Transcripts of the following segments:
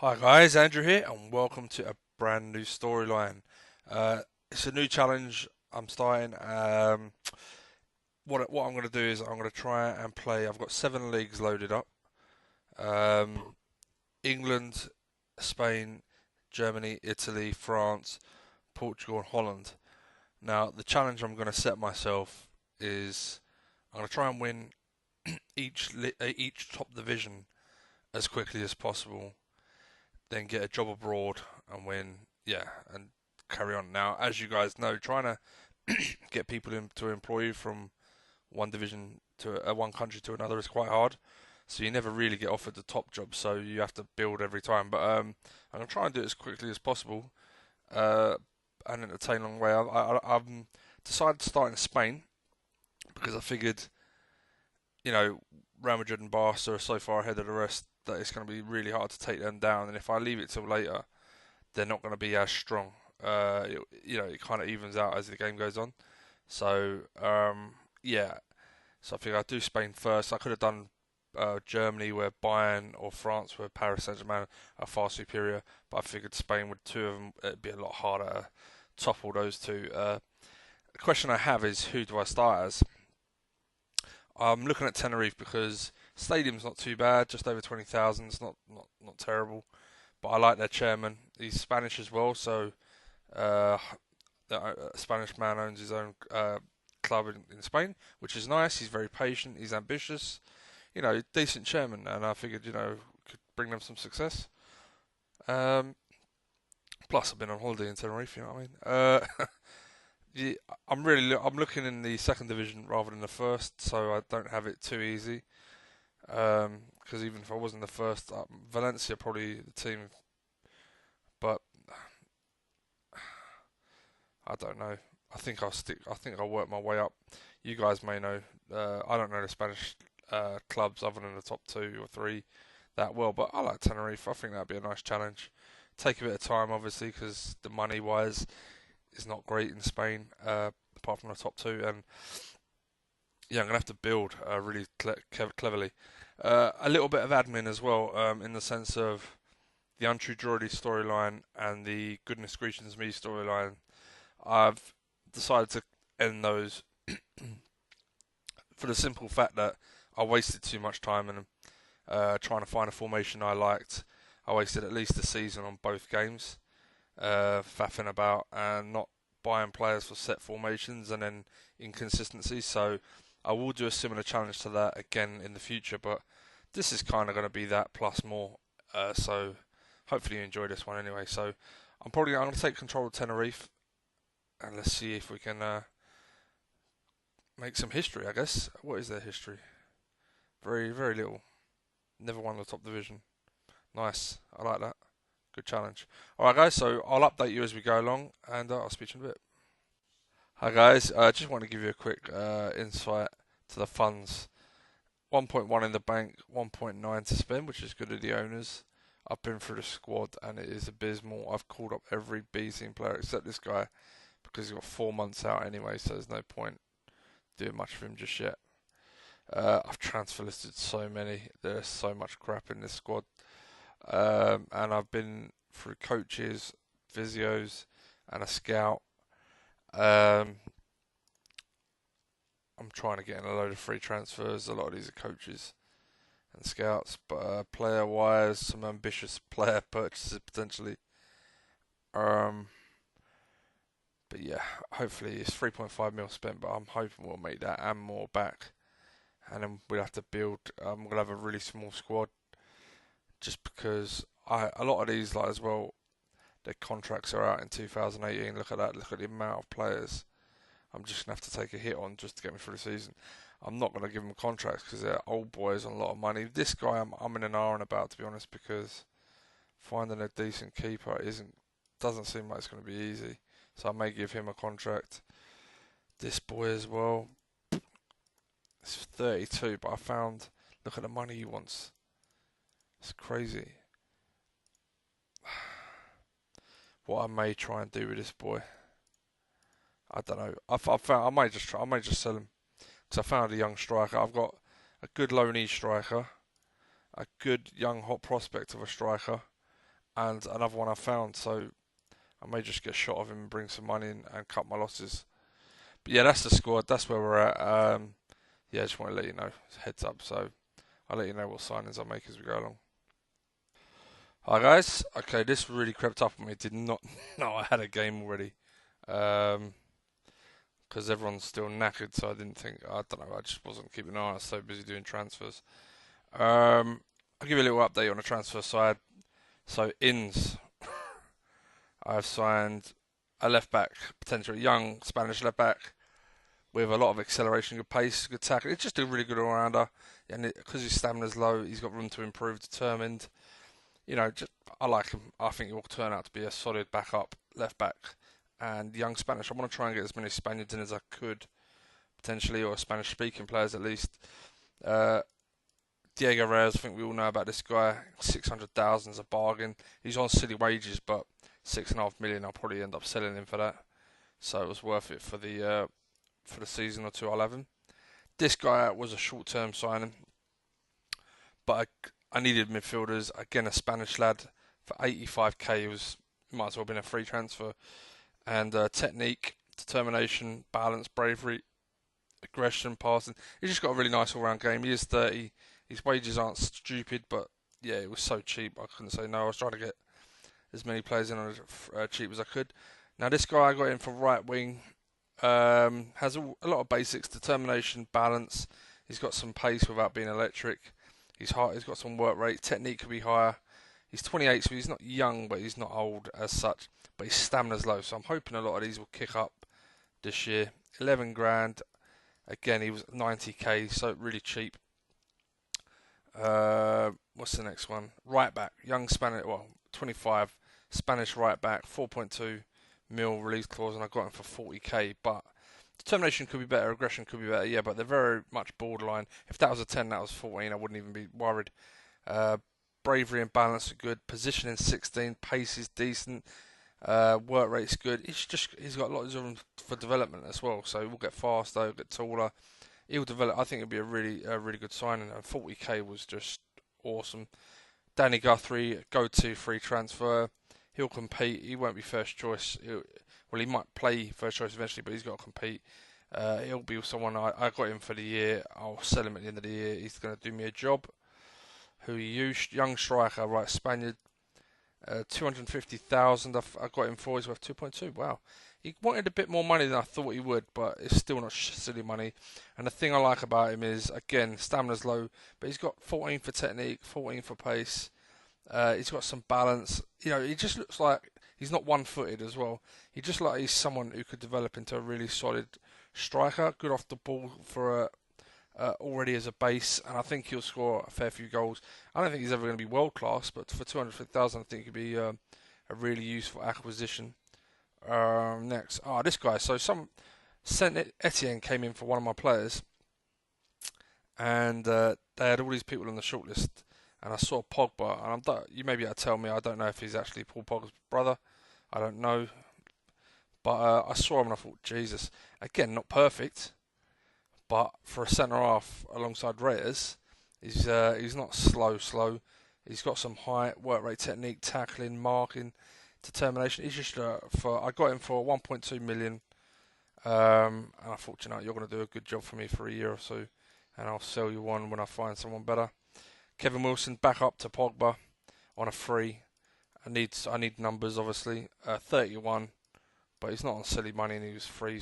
Hi guys, Andrew here, and welcome to a brand new storyline. It's a new challenge I'm starting. What I'm going to do is I'm going to try and play. I've got 7 leagues loaded up. Um, England, Spain, Germany, Italy, France, Portugal, and Holland. Now the challenge I'm going to set myself is I'm going to try and win each top division as quickly as possible, then get a job abroad and win, yeah, and carry on. Now, as you guys know, trying to get people to employ you from one division to one country to another is quite hard. So you never really get offered the top job, so you have to build every time. But I'm gonna try and do it as quickly as possible, uh, and entertain along the way. I've decided to start in Spain because I figured, you know, Real Madrid and Barca are so far ahead of the rest that it's going to be really hard to take them down. And if I leave it till later, they're not going to be as strong. It kind of evens out as the game goes on. So yeah, so I think I'll do Spain first. I could have done Germany, where Bayern, or France, where Paris Saint-Germain are far superior. But I figured Spain, with two of them, it'd be a lot harder to topple those two. The question I have is, who do I start as? I'm looking at Tenerife because stadium's not too bad, just over 20,000. It's not terrible, but I like their chairman. He's Spanish as well, so uh, a Spanish man owns his own club in Spain, which is nice. He's very patient. He's ambitious. Decent chairman, and I figured could bring them some success. Um, Plus, I've been on holiday in Tenerife. You know what I mean? Yeah, I'm looking in the second division rather than the first, so I don't have it too easy. Because even if I was in the first, Valencia probably the team, but I don't know. I think I'll stick. I think I'll work my way up. You guys may know. I don't know the Spanish clubs other than the top two or three that well, but I like Tenerife. I think that'd be a nice challenge. Take a bit of time, obviously, because the money wise is not great in Spain, apart from the top two. And yeah, I'm gonna have to build really cleverly. A little bit of admin as well, in the sense of the Untrue Droidy storyline and the Goodness Gracious Me storyline. I've decided to end those for the simple fact that I wasted too much time in trying to find a formation I liked. I wasted at least a season on both games, faffing about and not buying players for set formations and then inconsistency. So I will do a similar challenge to that again in the future, but this is kind of going to be that plus more. So hopefully you enjoy this one anyway. So I'm going to take control of Tenerife, and let's see if we can make some history. I guess. What is their history? Very very little. Never won the top division. Nice. I like that. Good challenge. Alright guys, so I'll update you as we go along, and I'll speak to you in a bit. Hi guys, I just want to give you a quick insight to the funds. 1.1 in the bank, 1.9 to spend, which is good of the owners. I've been through the squad and it is abysmal. I've called up every B team player except this guy because he's got 4 months out anyway, so there's no point doing much for him just yet. I've transfer listed so many. There's so much crap in this squad. And I've been through coaches, physios, and a scout. Um, I'm trying to get in a load of free transfers. A lot of these are coaches and scouts, but player-wise, some ambitious player purchases potentially. Um, but yeah, hopefully it's 3.5 mil spent, but I'm hoping we'll make that and more back. And then we'll have to build. We'll have a really small squad, just because a lot of these, like, as well, their contracts are out in 2018. Look at that. Look at the amount of players I'm just going to have to take a hit on just to get me through the season. I'm not going to give them contracts because they're old boys on a lot of money. This guy I'm in an hour and about, to be honest, because finding a decent keeper doesn't seem like it's going to be easy. So I may give him a contract. This boy as well. It's 32, but look at the money he wants. It's crazy. What I may try and do with this boy, I don't know. I found I might just sell him because I found a young striker. I've got a good loanee striker, a good young hot prospect of a striker, and another one I found. So I may just get a shot of him and bring some money in and cut my losses. But yeah, that's the squad. That's where we're at. Yeah, I just want to let you know. Heads up. So I'll let you know what signings I make as we go along. Hi guys. Okay, this really crept up on me. Did not know I had a game already. Because everyone's still knackered, so I didn't think. I don't know. I just wasn't keeping an eye. I was so busy doing transfers. I'll give you a little update on the transfer side. So Inns, I've signed a left back, potentially young Spanish left back with a lot of acceleration, good pace, good tackle. It's just a really good all-rounder, and because his stamina's low, he's got room to improve. Determined, I like him. I think he will turn out to be a solid backup left back. And young Spanish, I want to try and get as many Spaniards in as I could, potentially, or Spanish-speaking players at least. Diego Reyes, I think we all know about this guy. 600,000 is a bargain. He's on silly wages, but 6.5 million. I'll probably end up selling him for that. So it was worth it for the season or two. I'll have him. This guy was a short-term signing, but I needed midfielders. Again, a Spanish lad for 85k. It might as well have been a free transfer. And technique, determination, balance, bravery, aggression, passing. He's just got a really nice all-round game. He is 30. His wages aren't stupid, but yeah, it was so cheap. I couldn't say no. I was trying to get as many players in on cheap as I could. Now, this guy I got in for right wing has a lot of basics, determination, balance. He's got some pace without being electric. He's got some work rate. Technique could be higher. He's 28, so he's not young, but he's not old as such. But his stamina's low, so I'm hoping a lot of these will kick up this year. 11 grand. Again, he was 90k, so really cheap. What's the next one? Right back, young Spanish, 25, Spanish right back, 4.2 mil release clause, and I got him for 40k. But determination could be better, aggression could be better, yeah, but they're very much borderline. If that was a 10, that was 14, I wouldn't even be worried. Bravery and balance are good, positioning 16, pace is decent, work rate's good. He's got lots of room for development as well, so he'll get faster, he'll get taller. He'll develop. I think it'll be a really good signing. And 40k was just awesome. Danny Guthrie, go-to free transfer. He'll compete. He won't be first choice. He might play first choice eventually, but he's got to compete. He'll be someone I got him for the year. I'll sell him at the end of the year. He's going to do me a job. Who he used? Young striker, right? Spaniard. 250,000. I got him for. He's worth 2.2. Wow. He wanted a bit more money than I thought he would, but it's still not silly money. And the thing I like about him is, again, stamina's low, but he's got 14 for technique, 14 for pace. He's got some balance. He just looks like he's not one-footed as well. He just like he's someone who could develop into a really solid striker, good off the ball for already as a base, and I think he'll score a fair few goals. I don't think he's ever going to be world-class, but for 250,000, I think he'd be a really useful acquisition. Next, this guy. So Saint Etienne came in for one of my players, and they had all these people on the shortlist, and I saw Pogba, and you may be able to tell me. I don't know if he's actually Paul Pogba's brother. I don't know, but I saw him and I thought, Jesus, again, not perfect, but for a centre half alongside Reyes, he's not slow. He's got some height, work rate, technique, tackling, marking, determination. He's just I got him for 1.2 million, and I thought, you're going to do a good job for me for a year or so, and I'll sell you one when I find someone better. Kevin Wilson back up to Pogba on a free. I need numbers, obviously. 31, but he's not on silly money and he was free,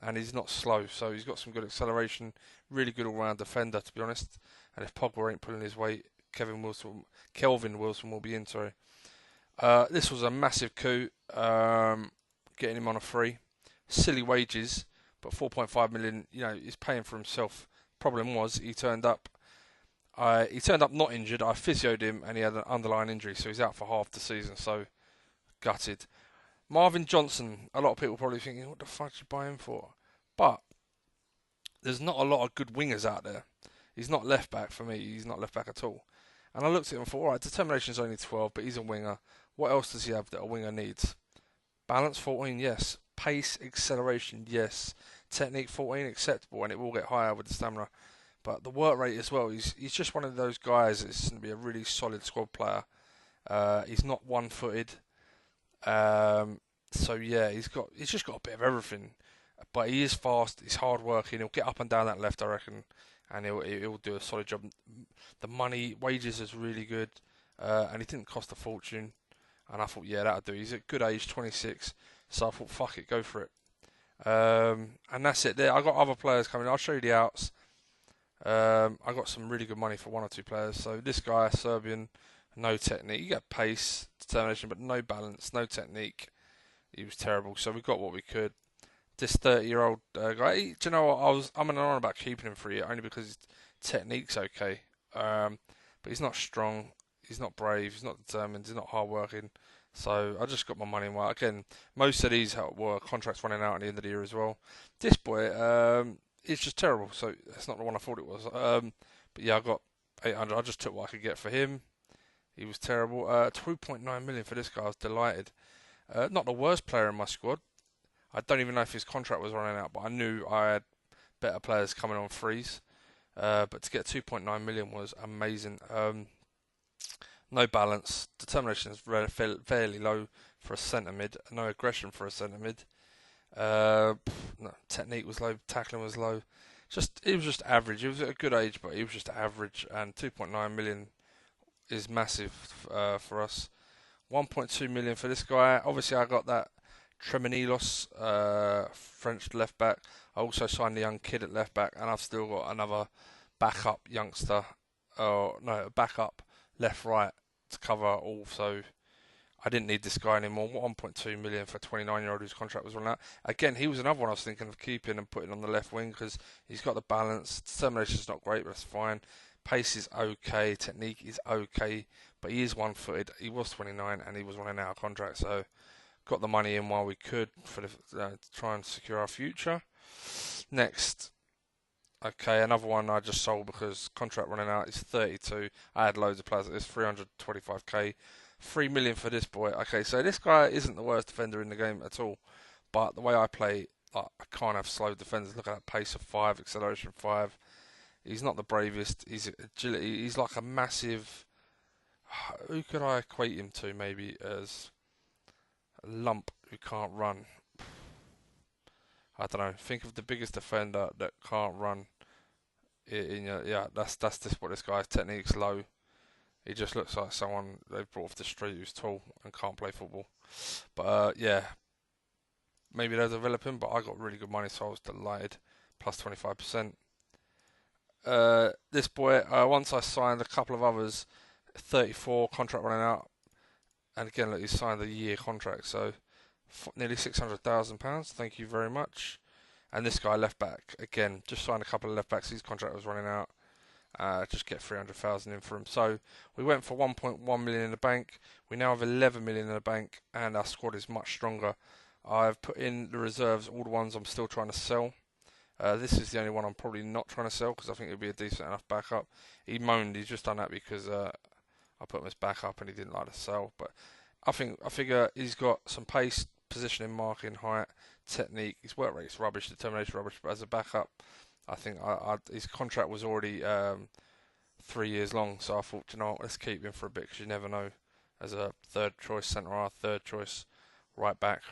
and he's not slow, so he's got some good acceleration, really good all-round defender, to be honest. And if Pogba ain't pulling his weight, Kelvin Wilson will be in. Sorry. This was a massive coup, getting him on a free. Silly wages, but 4.5 million. He's paying for himself. Problem was he turned up. Not injured. I physioed him, and he had an underlying injury, so he's out for half the season. So gutted. Marvin Johnson. A lot of people probably thinking, what the fuck did you buy him for? But there's not a lot of good wingers out there. He's not left back for me. He's not left back at all. And I looked at him and thought, alright, determination's only 12, but he's a winger. What else does he have that a winger needs? Balance 14, yes. Pace, acceleration, yes. Technique 14, acceptable, and it will get higher with the stamina. But the work rate as well, he's just one of those guys that's going to be a really solid squad player. He's not one-footed. So yeah, he's just got a bit of everything. But he is fast. He's hard working. He'll get up and down that left, I reckon, and he'll do a solid job. The wages is really good, and he didn't cost a fortune. And I thought, yeah, that'll do. He's at good age, 26. So I thought, fuck it, go for it. And that's it. There, I got other players coming. I'll show you the outs. I got some really good money for one or two players. So this guy, Serbian, no technique. You get pace, determination, but no balance, no technique. He was terrible. So we got what we could. This 30-year-old guy, do you know what? I'm on about keeping him for a year only because his technique's okay. But he's not strong. He's not brave. He's not determined. He's not hardworking. So I just got my money. Well, again, most of these were contracts running out at the end of the year as well. This boy, it's just terrible. So it's not the one I thought it was. But yeah, I got 800. I just took what I could get for him. He was terrible. 2.9 million for this guy. I was delighted. Not the worst player in my squad. I don't even know if his contract was running out, but I knew I had better players coming on freeze. But to get 2.9 million was amazing. No balance. Determination is fairly low for a centre mid. No aggression for a centre mid. No, technique was low. Tackling was low. It was just average. He was at a good age, but he was just average. And 2.9 million is massive for us. 1.2 million for this guy. Obviously, I got that Tremenilos, French left back. I also signed a young kid at left back, and I've still got another backup youngster. Backup left right to cover all. So I didn't need this guy anymore. 1.2 million for a 29-year-old whose contract was running out. Again, he was another one I was thinking of keeping and putting on the left wing because he's got the balance. Determination's not great, but that's fine. Pace is okay. Technique is okay, but he is one-footed. He was 29 and he was running out of contract, so got the money in while we could for to try and secure our future. Next. Okay, another one I just sold because contract running out is 32. I had loads of players at this, 325k, 3 million for this boy. Okay, so this guy isn't the worst defender in the game at all, but the way I play, I can't have slow defenders. Look at that pace of 5, acceleration 5. He's not the bravest. He's agility. He's like a massive. Who could I equate him to? Maybe as a lump who can't run. I don't know. Think of the biggest defender that can't run. That's what this guy's technique's low. He just looks like someone they've brought off the street who's tall and can't play football. But yeah, maybe they'll develop him. But I got really good money, so I was delighted. Plus 25%. This boy, once I signed a couple of others, 34 contract running out, and again, look, he signed a year contract, so nearly £600,000. Thank you very much. And this guy left back again, just signed a couple of left backs. His contract was running out. Just get 300,000 in for him. So we went for 1.1 million in the bank. We now have 11 million in the bank, and our squad is much stronger. I've put in the reserves, all the ones I'm still trying to sell. This is the only one I'm probably not trying to sell because I think it'll be a decent enough backup. He moaned he's just done that because I put him as backup and he didn't like to sell. But I figure he's got some pace, positioning, marking, height, technique. His work rate's rubbish, determination rubbish. But as a backup, I think his contract was already 3 years long. So I thought, you know what, let's keep him for a bit because you never know. As a third choice centre half, third choice right back.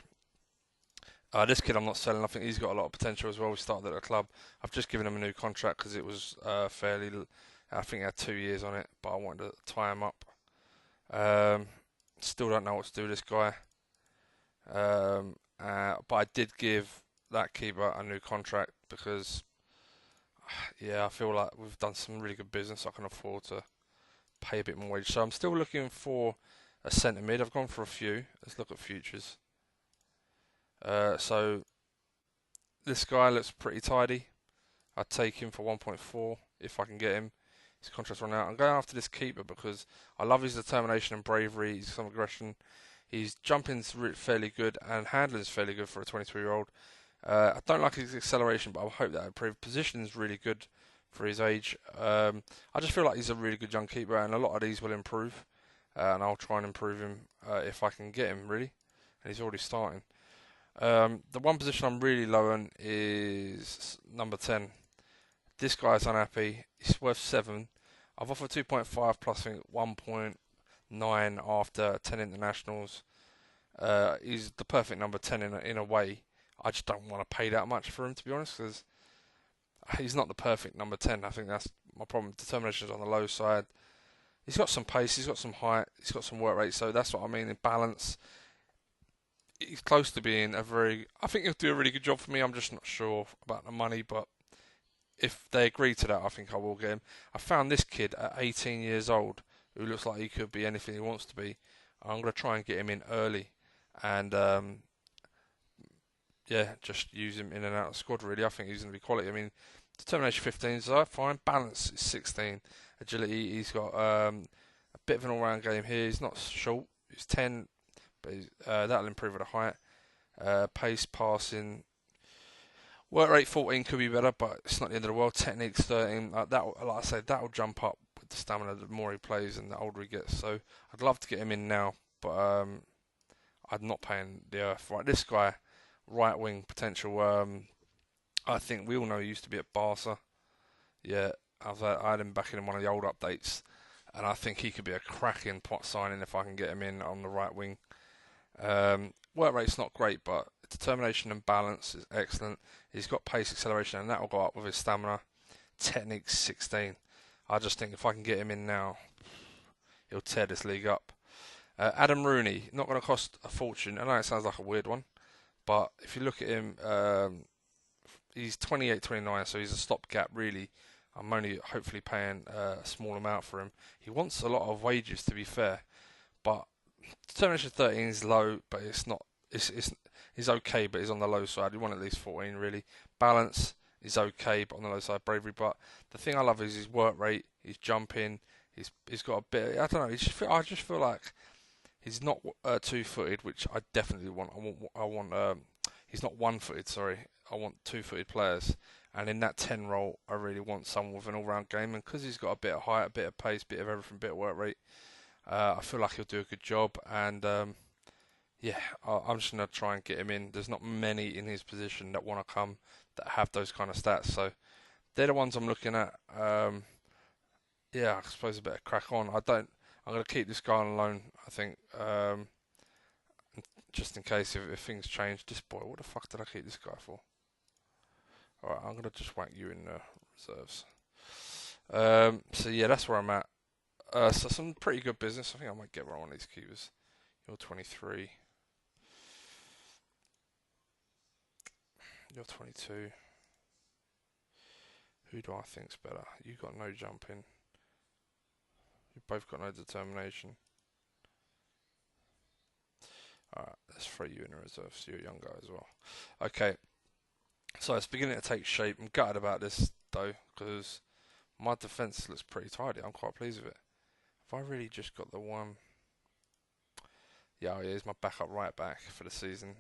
This kid I'm not selling. I think he's got a lot of potential as well. We started at the club. I've just given him a new contract because it was fairly. I think he had 2 years on it, but I wanted to tie him up. Still don't know what to do with this guy. But I did give that keeper a new contract because, yeah, I feel like we've done some really good business. I can afford to pay a bit more wage. So I'm still looking for a centre mid. I've gone for a few. Let's look at futures. So this guy looks pretty tidy. I'd take him for 1.4 if I can get him. His contract's run out. I'm going after this keeper because I love his determination and bravery. He's some aggression. His jumping's fairly good and handling's fairly good for a 23-year-old. I don't like his acceleration, but I hope that improves. Position's really good for his age. I just feel like he's a really good young keeper, and a lot of these will improve. And I'll try and improve him if I can get him, really. And he's already starting. The one position I'm really low on is number 10. This guy's unhappy. He's worth 7. I've offered 2.5 plus I think 9 after 10 internationals. He's the perfect number 10 in a way. I just don't want to pay that much for him, to be honest, because he's not the perfect number 10. I think that's my problem. Determination's on the low side. He's got some pace, he's got some height, he's got some work rate, so that's what I mean in balance. He's close to being I think he'll do a really good job for me. I'm just not sure about the money, but if they agree to that, I think I will get him. I found this kid at 18 years old who looks like he could be anything he wants to be. I'm going to try and get him in early and yeah, just use him in and out of the squad really. I think he's going to be quality. I mean, determination 15, so fine. Balance is 16. Agility, he's got a bit of an all-round game here. He's not short. He's 10, but that'll improve with the height. Pace, passing, work rate 14 could be better, but it's not the end of the world. Techniques 13. Like I said, that'll jump up with the stamina the more he plays and the older he gets. So I'd love to get him in now, but I'm not paying the earth. Right, this guy, right wing potential. I think we all know he used to be at Barca. Yeah, I had him back in one of the old updates, and I think he could be a cracking pot signing if I can get him in on the right wing. Work rate's not great, but determination and balance is excellent. He's got pace, acceleration, and that will go up with his stamina. Techniques 16. I just think if I can get him in now, he'll tear this league up. Adam Rooney, not going to cost a fortune. I know it sounds like a weird one, but if you look at him, he's 28, 29, so he's a stopgap really. I'm only hopefully paying a small amount for him. He wants a lot of wages, to be fair, but determination 13 is low, but it's not. He's okay, but he's on the low side. You want at least 14 really. Balance is okay, but on the low side. Bravery, but the thing I love is his work rate. His jumping. He's got a bit. I don't know. I just feel like he's not 2-footed, which I definitely want. I want. He's not 1-footed. Sorry, I want 2-footed players. And in that 10 role, I really want someone with an all-round game. And because he's got a bit of height, a bit of pace, a bit of everything, a bit of work rate, I feel like he'll do a good job. And yeah, I'm just going to try and get him in. There's not many in his position that want to come that have those kind of stats. So they're the ones I'm looking at. Yeah, I suppose I better crack on. I'm going to keep this guy on loan, I think. Just in case if things change. This boy, what the fuck did I keep this guy for? Alright, I'm going to just whack you in the reserves. So yeah, that's where I'm at. So some pretty good business. I think I might get one of these keepers. You're 23. You're 22. Who do I think's better? You got no jumping. You both got no determination. Alright, let's throw you in the reserves. So you're a young guy as well. Okay. So it's beginning to take shape. I'm gutted about this though, because my defence looks pretty tidy. I'm quite pleased with it. Have I really just got the one? Yeah, he's my backup right back for the season.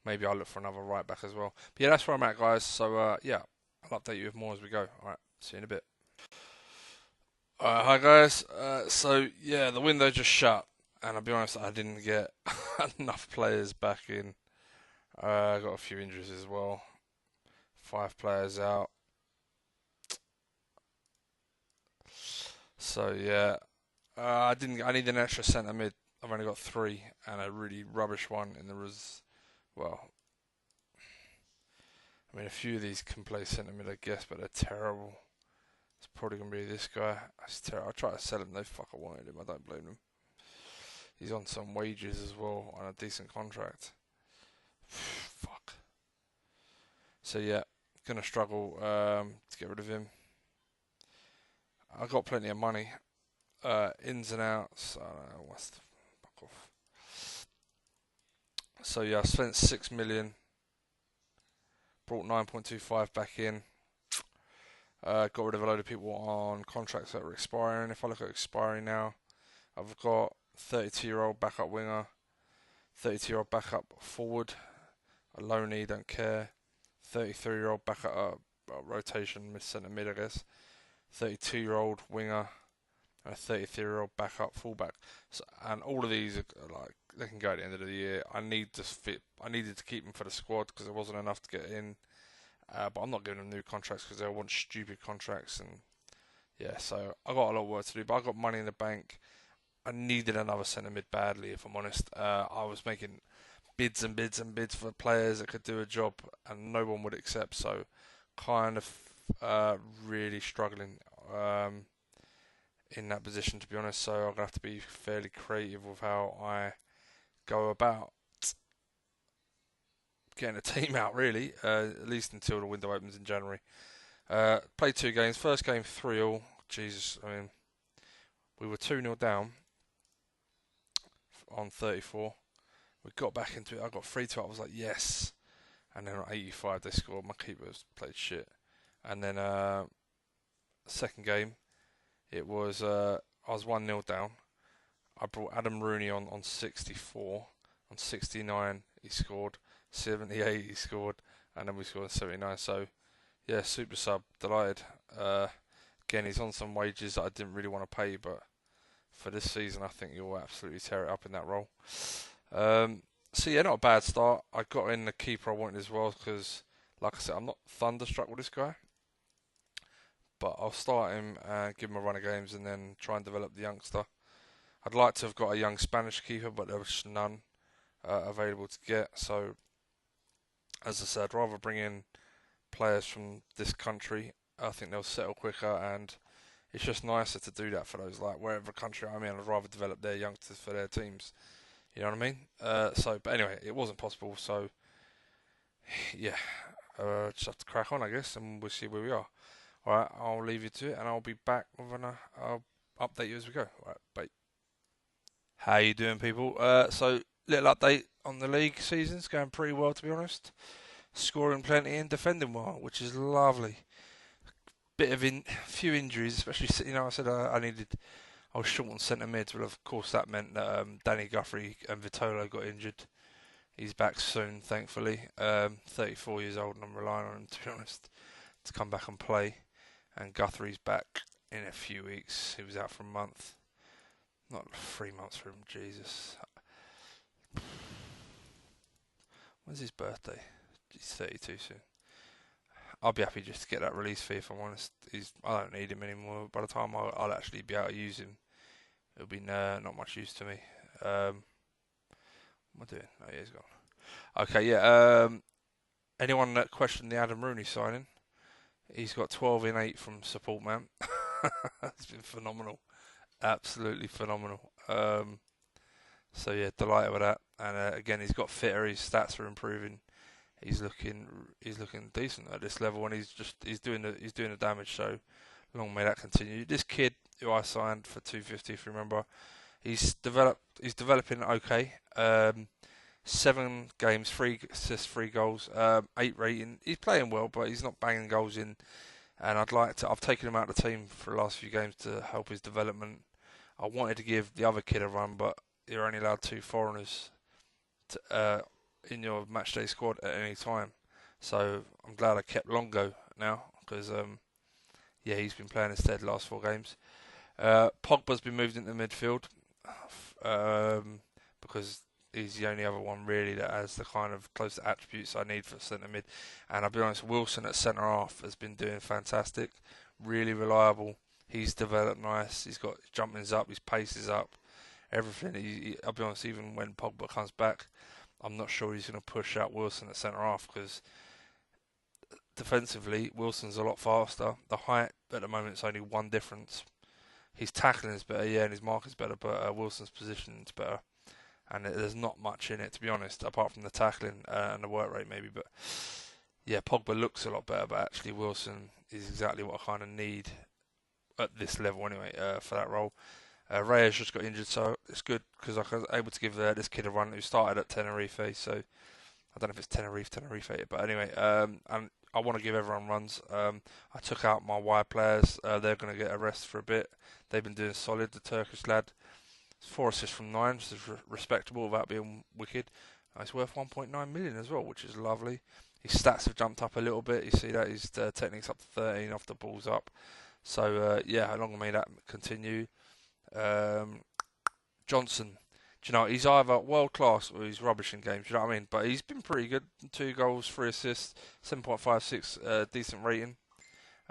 Maybe I'll look for another right back as well. But yeah, that's where I'm at, guys. So yeah, I'll update you with more as we go. Alright, see you in a bit. Alright, hi guys. So yeah, the window just shut, and I'll be honest, I didn't get enough players back in. I got a few injuries as well. 5 players out. So yeah, I need an extra centre mid. I've only got 3 and a really rubbish one in the well, I mean a few of these can play centre mid, I guess, but they're terrible. It's probably gonna be this guy. I try to sell him. No fucker wanted him. I don't blame him. He's on some wages as well on a decent contract. Fuck. So yeah, gonna struggle to get rid of him. I got plenty of money. Ins and outs. I don't know, what's the fuck off. So yeah, I spent 6 million. Brought 9.25 back in. Got rid of a load of people on contracts that were expiring. If I look at expiring now, I've got 32-year-old backup winger, 32-year-old backup forward, a loanee, don't care, 33-year-old backup rotation centre mid, I guess, 32-year-old winger, and a 33-year-old backup fullback. So, and all of these are like they can go at the end of the year. I needed to keep them for the squad because there wasn't enough to get in. But I'm not giving them new contracts because they want stupid contracts, and yeah, so I got a lot of work to do. But I got money in the bank. I needed another centre mid badly, if I'm honest. I was making bids and bids and bids for players that could do a job, and no one would accept. So, kind of really struggling in that position, to be honest. So I'm gonna have to be fairly creative with how I go about getting a team out, really. At least until the window opens in January. Played 2 games. First game 3-all. Jesus, I mean, we were 2-0 down on 34. We got back into it. I got 3-2. I was like, yes. And then on 85 they scored. My keepers played shit. And then second game, it was I was 1-0 down. I brought Adam Rooney on 64. On 69 he scored. 78 he scored. And then we scored on 79. So yeah, super sub. Delighted. Again, he's on some wages that I didn't really want to pay, but for this season I think he'll absolutely tear it up in that role. So yeah, not a bad start. I got in the keeper I wanted as well because, like I said, I'm not thunderstruck with this guy. But I'll start him and give him a run of games and then try and develop the youngster. I'd like to have got a young Spanish keeper, but there was none available to get. So, as I said, I'd rather bring in players from this country. I think they'll settle quicker, and it's just nicer to do that for those. Like, wherever country I'm in, I'd rather develop their youngsters for their teams. You know what I mean? But anyway, it wasn't possible. So, yeah, just have to crack on, I guess, and we'll see where we are. Alright, I'll leave you to it, and I'll be back with I'll update you as we go. Alright, bye. How you doing, people? So, little update on the league season's going pretty well, to be honest. Scoring plenty and defending well, which is lovely. Bit of few injuries, especially, I said I was short on centre mids, but of course that meant that Danny Guthrie and Vitolo got injured. He's back soon, thankfully. 34 years old, and I'm relying on him, to be honest, to come back and play. And Guthrie's back in a few weeks. He was out for a month. Not 3 months for him, Jesus. When's his birthday? He's 32 soon. I'll be happy just to get that release fee, if I'm honest. I don't need him anymore. By the time I'll actually be able to use him, it'll be not much use to me. What am I doing? Oh yeah, he's gone. Okay, yeah. Anyone that questioned the Adam Rooney signing? He's got 12 in 8 from support, man. It's been phenomenal. Absolutely phenomenal. So yeah, delighted with that. And again, he's got fitter. His stats are improving. He's looking decent at this level, and he's doing the damage. So long may that continue. This kid who I signed for 250, if you remember, he's developing okay. 7 games, 3 assists, 3 goals, 8 rating. He's playing well, but he's not banging goals in. And I've taken him out of the team for the last few games to help his development. I wanted to give the other kid a run, but you're only allowed 2 foreigners in your matchday squad at any time. So I'm glad I kept Longo now, because he's been playing instead the last 4 games. Pogba's been moved into midfield because he's the only other one really that has the kind of close attributes I need for centre mid. And I'll be honest, Wilson at centre half has been doing fantastic, really reliable. He's developed nice. He's got his jumping's up, his pace is up, everything. I'll be honest, even when Pogba comes back, I'm not sure he's going to push out Wilson at centre half, because defensively Wilson's a lot faster. The height at the moment is only one difference. His tackling is better, and his mark is better, but Wilson's position is better. And there's not much in it, to be honest, apart from the tackling and the work rate maybe. But yeah, Pogba looks a lot better, but actually Wilson is exactly what I kind of need at this level anyway for that role. Reyes just got injured, so it's good because I was able to give this kid a run who started at Tenerife. So I don't know if it's Tenerife, but anyway, and I want to give everyone runs. I took out my wide players. They're going to get a rest for a bit. They've been doing solid. The Turkish lad. 4 assists from 9, which is respectable without being wicked. It's worth 1.9 million as well, which is lovely. His stats have jumped up a little bit. You see that his technique's up to 13, off the ball's up. So how long may that continue? Johnson, do you know, he's either world class or he's rubbish in games. Do you know what I mean? But he's been pretty good. 2 goals, 3 assists, 7.56 decent rating.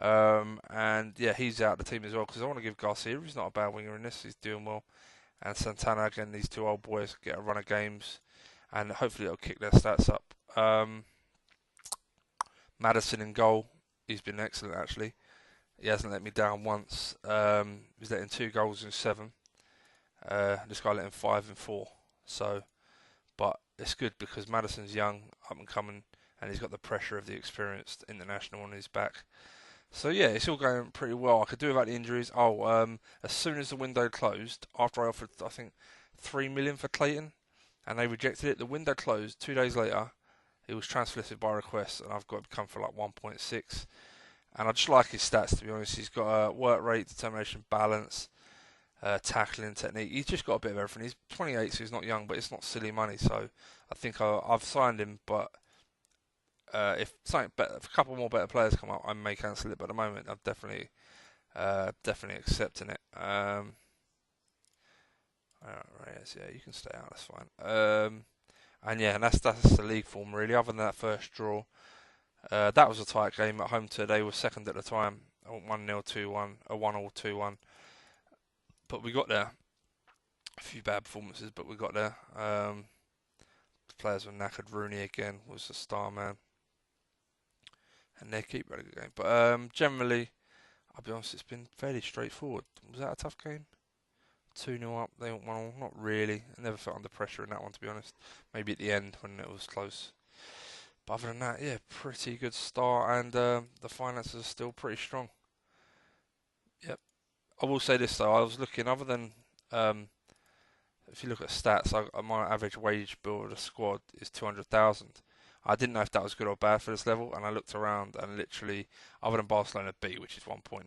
And yeah, he's out of the team as well because I want to give Garcia. He's not a bad winger in this. He's doing well. and Santana again. These two old boys get a run of games, and hopefully it'll kick their stats up. Maddison in goal, he's been excellent actually. He hasn't let me down once. He's letting 2 goals in 7. This guy let him 5 in 4. So, but it's good because Maddison's young, up and coming, and he's got the pressure of the experienced international on his back. So yeah, it's all going pretty well. I could do without the injuries. As soon as the window closed, after I offered, I think, 3 million for Clayton, and they rejected it. The window closed 2 days later. He was transferred by request, and I've got to come for like 1.6. And I just like his stats, to be honest. He's got a work rate, determination, balance, tackling, technique. He's just got a bit of everything. He's 28, so he's not young, but it's not silly money. So I think I've signed him, but if something better, if a couple more better players come up, I may cancel it. But at the moment, I'm definitely accepting it. Right, yes, yeah, you can stay out. That's fine. And yeah, and that's the league form really. Other than that first draw, that was a tight game at home today. Were second at the time, 1-0, 2-1, a 1-1, 2-1. But we got there. A few bad performances, but we got there. Players were knackered. Rooney again was the star man, and their keeper had a good game. But generally, I'll be honest, it's been fairly straightforward. Was that a tough game? 2-0 up, they went 1-1. Not really. I never felt under pressure in that one, to be honest. Maybe at the end when it was close. But other than that, yeah, pretty good start, and the finances are still pretty strong. Yep. I will say this though, I was looking, other than if you look at stats, my average wage bill of the squad is 200,000. I didn't know if that was good or bad for this level, and I looked around and literally, other than Barcelona B, which is 1.9,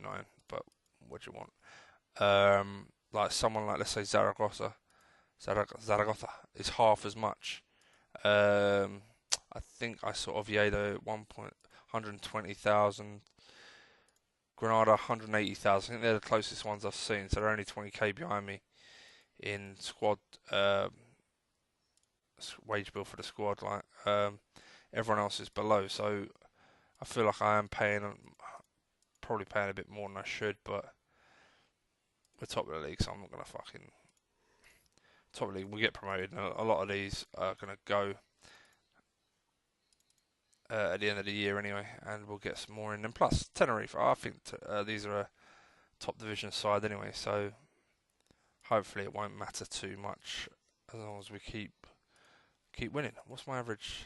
but what do you want? Like someone like, let's say Zaragoza is half as much. I think I saw Oviedo at 120,000, Granada 180,000. I think they're the closest ones I've seen, so they're only 20k behind me in squad wage bill for the squad. Like everyone else is below, so I feel like I am probably paying a bit more than I should, but we're top of the league, so I'm not gonna fucking top of the league. We get promoted, and a lot of these are gonna go at the end of the year anyway, and we'll get some more in. And plus, Tenerife, I think these are a top division side anyway, so hopefully it won't matter too much as long as we keep winning. What's my average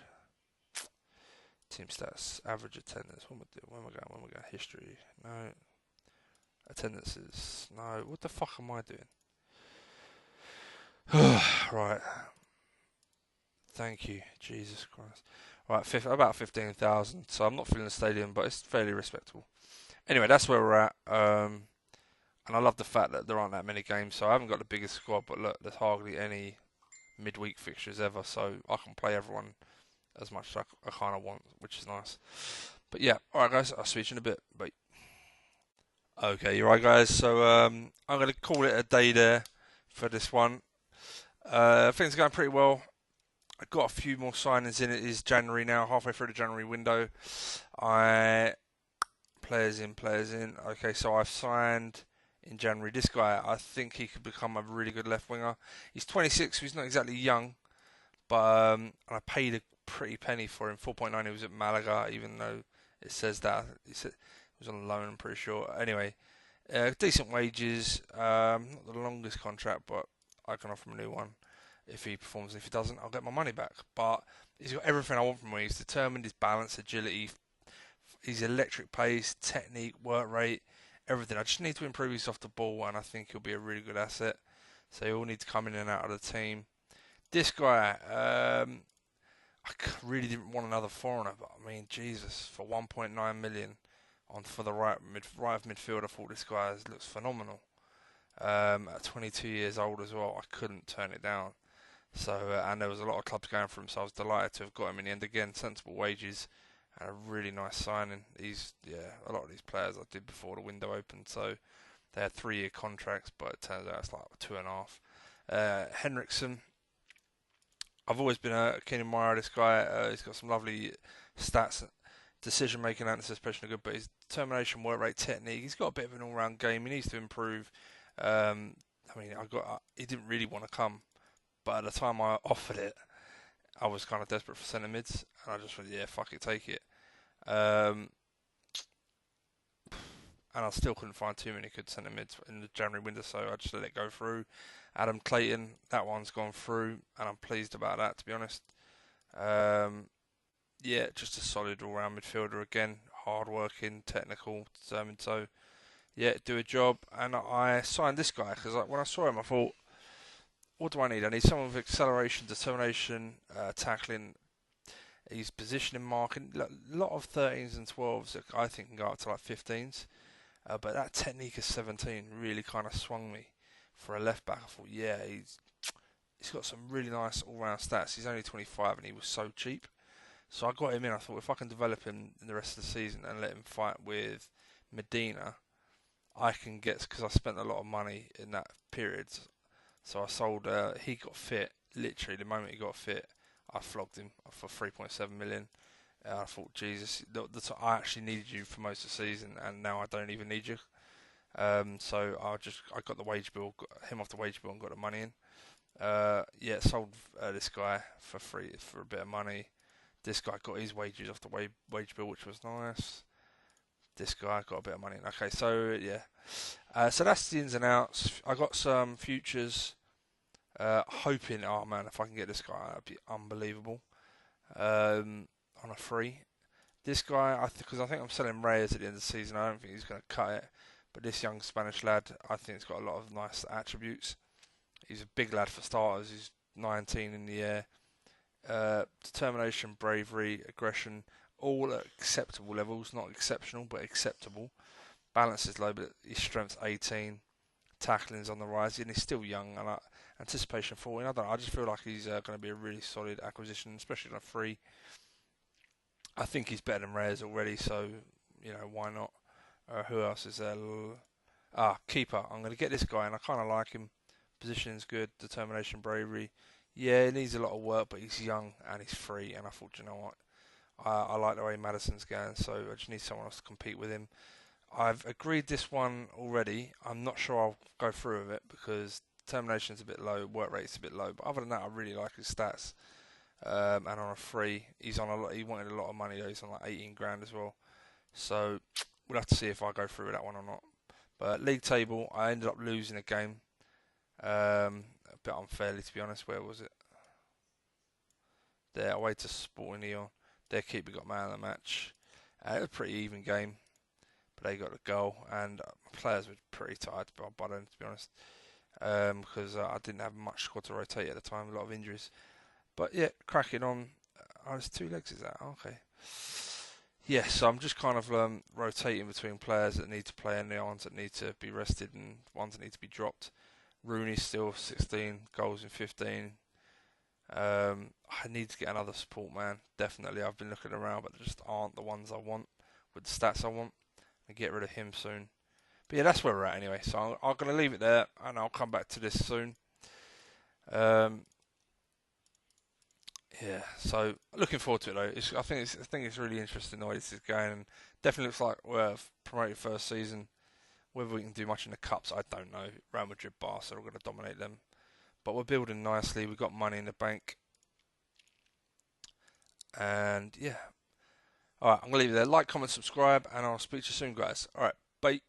team stats? Average attendance. When am I going? History. No. Attendances. No. What the fuck am I doing? Right. Thank you. Jesus Christ. Right, about 15,000. So I'm not filling the stadium, but it's fairly respectable. Anyway, that's where we're at. And I love the fact that there aren't that many games. So I haven't got the biggest squad, but look, there's hardly any midweek fixtures ever. So I can play everyone as much as I kind of want, which is nice. But yeah, alright guys, I'll switch in a bit. Bye. Okay, you're right guys. So I'm going to call it a day there for this one. Things are going pretty well. I've got a few more signings in. It is January now, halfway through the January window. Players in. Okay, so I've signed in January. This guy, I think he could become a really good left winger. He's 26, so he's not exactly young, but I paid a pretty penny for him. 4.9. He was at Malaga, even though it says that he was on loan. I'm pretty sure. Anyway, decent wages. Not the longest contract, but I can offer him a new one if he performs. If he doesn't, I'll get my money back. But he's got everything I want from him. He's determined, his balance, agility, his electric pace, technique, work rate, everything. I just need to improve his off the ball, and I think he'll be a really good asset. So he'll need to come in and out of the team. This guy, I really didn't want another foreigner, but I mean, Jesus, for 1.9 million for the right midfield, I thought this guy looks phenomenal. At 22 years old as well, I couldn't turn it down. So, and there was a lot of clubs going for him, so I was delighted to have got him in the end. Again, sensible wages and a really nice signing. A lot of these players I did before the window opened, so they had 3-year contracts, but it turns out it's like 2.5. Henriksen, I've always been a keen admirer of this guy. He's got some lovely stats, decision making, anticipation are good, but his determination, work rate, technique, he's got a bit of an all round game. He needs to improve. I mean, he didn't really want to come, but at the time I offered it, I was kind of desperate for centre mids, and I just went, yeah, fuck it, take it. Um, and I still couldn't find too many good centre mids in the January window, so I just let it go through. Adam Clayton, that one's gone through, and I'm pleased about that, to be honest. Um, yeah, just a solid all-round midfielder again, hard-working, technical, determined. So yeah, do a job. And I signed this guy because when I saw him, I thought, what do I need? I need someone with acceleration, determination, tackling. He's positioning, marking. A lot of 13s and 12s that I think can go up to like 15s. But that technique of 17 really kind of swung me for a left back. I thought, yeah, he's got some really nice all-round stats. He's only 25 and he was so cheap. So I got him in. I thought if I can develop him in the rest of the season and let him fight with Medina, I can get, because I spent a lot of money in that period. So I sold. He got fit. Literally, the moment he got fit, I flogged him for 3.7 million. I thought, Jesus, I actually needed you for most of the season, and now I don't even need you. So I got the wage bill, got him off the wage bill, and got the money in. Yeah, sold this guy for free for a bit of money. This guy got his wages off the wage bill, which was nice. This guy got a bit of money. Okay, so yeah. So that's the ins and outs. I got some futures. Hoping, oh man, if I can get this guy, that'd be unbelievable. On a free. This guy, because I think I'm selling Reyes at the end of the season. I don't think he's going to cut it. But this young Spanish lad, I think he's got a lot of nice attributes. He's a big lad for starters. He's 19 in the air. Determination, bravery, aggression, all at acceptable levels. Not exceptional, but acceptable. Balance is low, but his strength's 18. Tackling's on the rise, and he's still young. And anticipation 14. I don't know. I just feel like he's going to be a really solid acquisition, especially on a free. I think he's better than Reyes already, so why not? Who else is there? Keeper. I'm going to get this guy, and I kind of like him. Positioning's good, determination, bravery. Yeah, he needs a lot of work, but he's young and he's free. And I thought, you know what? I like the way Madison's going, so I just need someone else to compete with him. I've agreed this one already. I'm not sure I'll go through with it because determination's a bit low, work rate's a bit low. But other than that, I really like his stats. And on a free, he's on a lot. He wanted a lot of money though. He's on like 18 grand as well. So we'll have to see if I go through with that one or not. But league table, I ended up losing a game. A bit unfairly, to be honest. Where was it? There, away to Sporting Lyon. Their keeper got man of the match. It was a pretty even game, but they got a goal, and players were pretty tired by then, to be honest, because I didn't have much squad to rotate at the time, a lot of injuries. But yeah, cracking on. There's 2 legs, is that? Okay. Yeah, so I'm just kind of rotating between players that need to play and the ones that need to be rested and ones that need to be dropped. Rooney's still 16 goals in 15. I need to get another support man. Definitely, I've been looking around, but there just aren't the ones I want with the stats I want. And get rid of him soon. But yeah, that's where we're at anyway. So I'm going to leave it there, and I'll come back to this soon. Yeah, so looking forward to it though. I think it's really interesting the way this is going, and definitely looks like we're promoted first season. Whether we can do much in the cups, I don't know. Real Madrid, Barca are going to dominate them, but we're building nicely. We've got money in the bank, and yeah. All right, I'm gonna leave it there. Like, comment, subscribe, and I'll speak to you soon, guys. All right, bye.